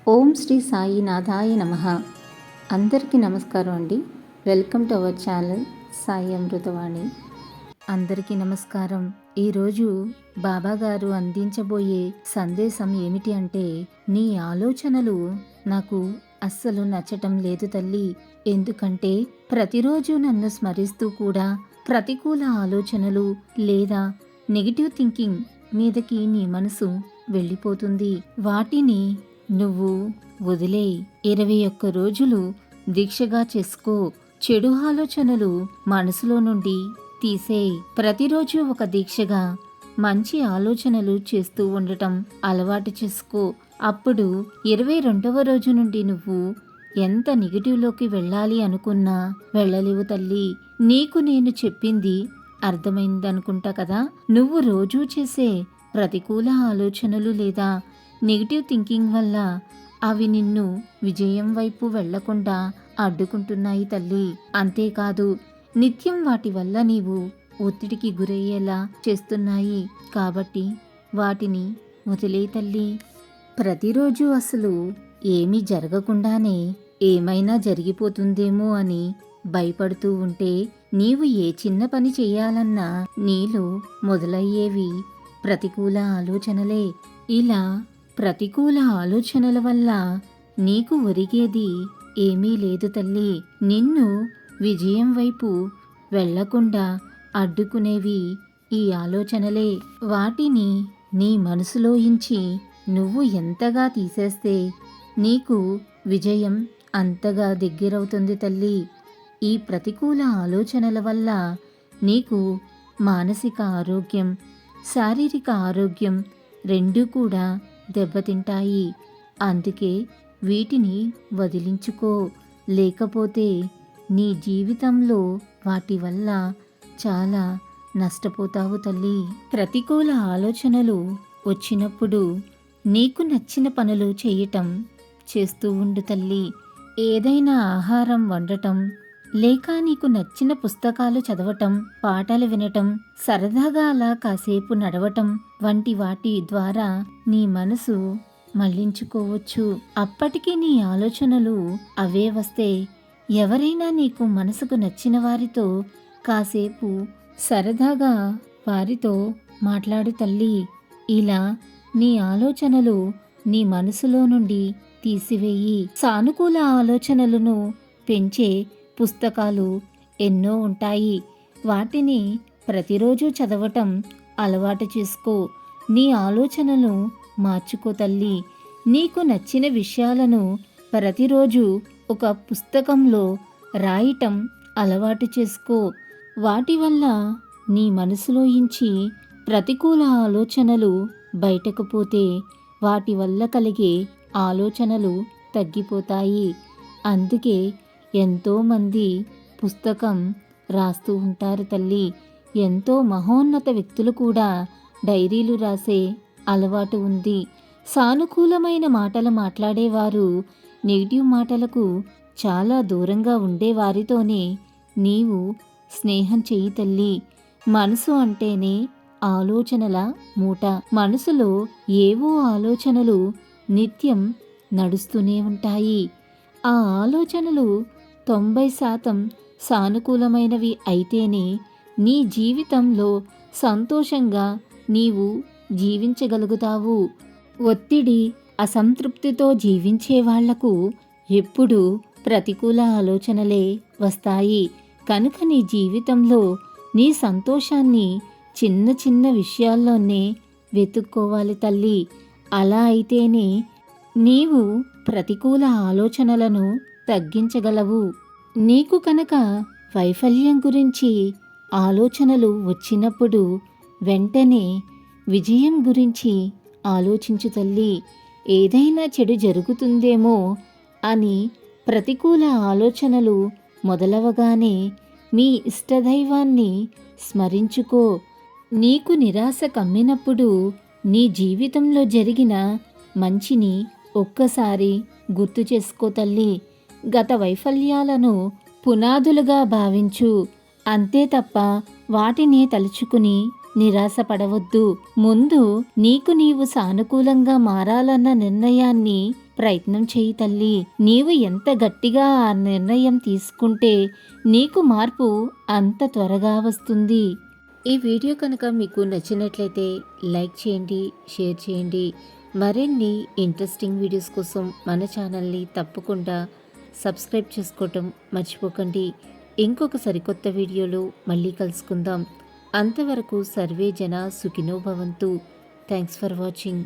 ఓం శ్రీ సాయినాథాయ నమః. అందరికీ నమస్కారం అండి. Welcome to our channel Sai Amruthavani. అందరికీ నమస్కారం. ఈరోజు బాబాగారు అందించబోయే సందేశం ఏమిటి అంటే, నీ ఆలోచనలు నాకు అస్సలు నచ్చటం లేదు తల్లి. ఎందుకంటే ప్రతిరోజు నన్ను స్మరిస్తూ కూడా ప్రతికూల ఆలోచనలు లేదా నెగిటివ్ థింకింగ్ మీదకి నీ మనసు వెళ్ళిపోతుంది. వాటిని నువ్వు వదిలేయ్. 21 రోజులు దీక్షగా చేసుకో. చెడు ఆలోచనలు మనసులో నుండి తీసేయ్. ప్రతిరోజు ఒక దీక్షగా మంచి ఆలోచనలు చేస్తూ ఉండటం అలవాటు చేసుకో. అప్పుడు 22వ రోజు నుండి నువ్వు ఎంత నెగిటివ్లోకి వెళ్ళాలి అనుకున్నా వెళ్ళలేవు తల్లి. నీకు నేను చెప్పింది అర్థమైందనుకుంటా కదా. నువ్వు రోజూ చేసే ప్రతికూల ఆలోచనలు లేదా నెగిటివ్ థింకింగ్ వల్ల అవి నిన్ను విజయం వైపు వెళ్లకుండా అడ్డుకుంటున్నాయి తల్లి. అంతేకాదు, నిత్యం వాటి వల్ల నీవు ఒత్తిడికి గురయ్యేలా చేస్తున్నాయి. కాబట్టి వాటిని వదిలే తల్లి. ప్రతిరోజు అసలు ఏమీ జరగకుండానే ఏమైనా జరిగిపోతుందేమో అని భయపడుతూ ఉంటే నీవు ఏ చిన్న పని చెయ్యాలన్నా నీలో మొదలయ్యేవి ప్రతికూల ఆలోచనలే. ఇలా ప్రతికూల ఆలోచనల వల్ల నీకు ఒరిగేది ఏమీ లేదు తల్లి. నిన్ను విజయం వైపు వెళ్లకుండా అడ్డుకునేవి ఈ ఆలోచనలే. వాటిని నీ మనసులో ఇంచి నువ్వు ఎంతగా తీసేస్తే నీకు విజయం అంతగా దగ్గరవుతుంది తల్లి. ఈ ప్రతికూల ఆలోచనల వల్ల నీకు మానసిక ఆరోగ్యం, శారీరక ఆరోగ్యం రెండూ కూడా దెబ్బతింటాయి. అందుకే వీటిని వదిలించుకో. లేకపోతే నీ జీవితంలో వాటి వల్ల చాలా నష్టపోతావు తల్లి. ప్రతికూల ఆలోచనలు వచ్చినప్పుడు నీకు నచ్చిన పనులు చేయటం చేస్తూ ఉండు తల్లి. ఏదైనా ఆహారం వండటం, లేక నీకు నచ్చిన పుస్తకాలు చదవటం, పాటలు వినటం, సరదాగా అలా కాసేపు నడవటం వంటి వాటి ద్వారా నీ మనసు మళ్లించుకోవచ్చు. అప్పటికి నీ ఆలోచనలు అవే వస్తే ఎవరైనా నీకు మనసుకు నచ్చిన వారితో కాసేపు సరదాగా వారితో మాట్లాడు తల్లి. ఇలా నీ ఆలోచనలు నీ మనసులో నుండి తీసివేయి. సానుకూల ఆలోచనలను పెంచే పుస్తకాలు ఎన్నో ఉంటాయి. వాటిని ప్రతిరోజు చదవటం అలవాటు చేసుకో. నీ ఆలోచనలు మార్చుకో తల్లి. నీకు నచ్చిన విషయాలను ప్రతిరోజు ఒక పుస్తకంలో రాయటం అలవాటు చేసుకో. వాటి వల్ల నీ మనసులో ఇంచి ప్రతికూల ఆలోచనలు బయటకు పోతే వాటి వల్ల కలిగే ఆలోచనలు తగ్గిపోతాయి. అందుకే ఎంతోమంది పుస్తకం రాస్తూ ఉంటారు తల్లి. ఎంతో మహోన్నత వ్యక్తులు కూడా డైరీలు రాసే అలవాటు ఉంది. సానుకూలమైన మాటలు మాట్లాడేవారు నెగిటివ్ మాటలకు చాలా దూరంగా ఉండేవారితోనే నీవు స్నేహం చెయ్యి తల్లి. మనసు అంటేనే ఆలోచనల మూట. మనసులో ఏవో ఆలోచనలు నిత్యం నడుస్తూనే ఉంటాయి. ఆ ఆలోచనలు 90% సానుకూలమైనవి అయితేనే నీ జీవితంలో సంతోషంగా నీవు జీవించగలుగుతావు. ఒత్తిడి, అసంతృప్తితో జీవించే వాళ్లకు ఎప్పుడూ ప్రతికూల ఆలోచనలే వస్తాయి. కనుక నీ జీవితంలో నీ సంతోషాన్ని చిన్న చిన్న విషయాల్లోనే వెతుక్కోవాలి తల్లి. అలా అయితేనే నీవు ప్రతికూల ఆలోచనలను తగ్గించగలవు. నీకు కనుక వైఫల్యం గురించి ఆలోచనలు వచ్చినప్పుడు వెంటనే విజయం గురించి ఆలోచించు తల్లి. ఏదైనా చెడు జరుగుతుందేమో అని ప్రతికూల ఆలోచనలు మొదలవగానే మీ ఇష్టదైవాన్ని స్మరించుకో. నీకు నిరాశ కమ్మినప్పుడు నీ జీవితంలో జరిగిన మంచిని ఒక్కసారి గుర్తు చేసుకో తల్లి. గత వైఫల్యాలను పునాదులుగా భావించు. అంతే తప్ప వాటిని తలుచుకుని నిరాశపడవద్దు. ముందు నీకు నీవు సానుకూలంగా మారాలన్న నిర్ణయాన్ని ప్రయత్నం చేయి తల్లి. నీవు ఎంత గట్టిగా ఆ నిర్ణయం తీసుకుంటే నీకు మార్పు అంత త్వరగా వస్తుంది. ఈ వీడియో కనుక మీకు నచ్చినట్లయితే లైక్ చేయండి, షేర్ చేయండి. మరిన్ని ఇంట్రెస్టింగ్ వీడియోస్ కోసం మన ఛానల్ని తప్పకుండా సబ్స్క్రైబ్ చేసుకోవటం మర్చిపోకండి. ఇంకొక సరికొత్త వీడియోలో మళ్ళీ కలుసుకుందాం. అంతవరకు సర్వే జన సుఖినో భవంతు. Thanks for watching.